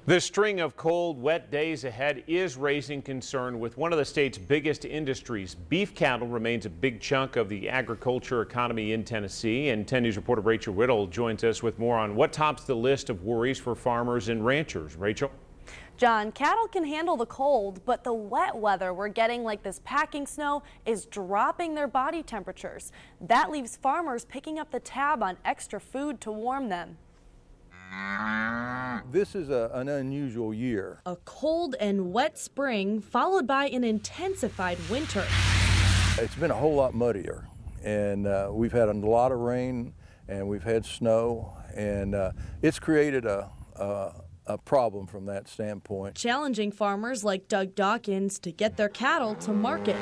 The string of cold, wet days ahead is raising concern with one of the state's biggest industries. Beef cattle remains a big chunk of the agriculture economy in Tennessee. And 10 News reporter Rachel Wittel joins us with more on what tops the list of worries for farmers and ranchers. Rachel? John, cattle can handle the cold, but the wet weather we're getting, like this packing snow, is dropping their body temperatures. That leaves farmers picking up the tab on extra food to warm them. This is an unusual year. A cold and wet spring followed by an intensified winter. It's been a whole lot muddier, and we've had a lot of rain and we've had snow, and it's created a problem from that standpoint. Challenging farmers like Doug Dawkins to get their cattle to market.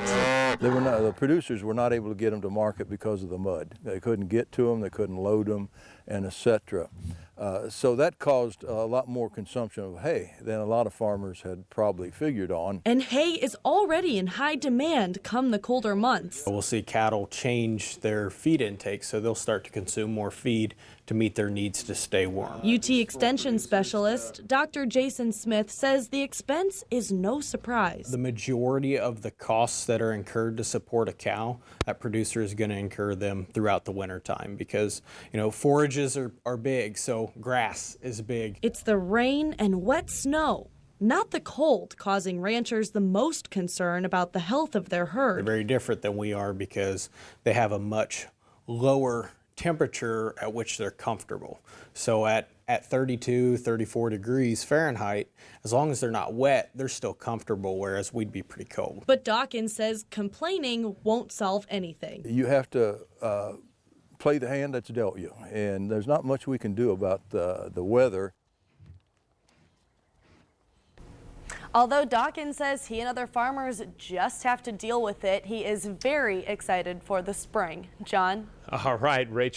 The producers were not able to get them to market because of the mud. They couldn't get to them, they couldn't load them, and etc. So that caused a lot more consumption of hay than a lot of farmers had probably figured on. And hay is already in high demand come the colder months. We'll see cattle change their feed intake, so they'll start to consume more feed to meet their needs to stay warm. UT Extension specialist Dr. Jason Smith says the expense is no surprise. The majority of the costs that are incurred to support a cow, that producer is going to incur them throughout the winter time because, forages are big, so grass is big. It's the rain and wet snow, not the cold, causing ranchers the most concern about the health of their herd. They're very different than we are because they have a much lower temperature at which they're comfortable. So at 32, 34 degrees Fahrenheit, as long as they're not wet, they're still comfortable, whereas we'd be pretty cold. But Dawkins says complaining won't solve anything. You have to play the hand that's dealt you, and there's not much we can do about the weather. Although Dawkins says he and other farmers just have to deal with it, he is very excited for the spring. John? All right, Rachel.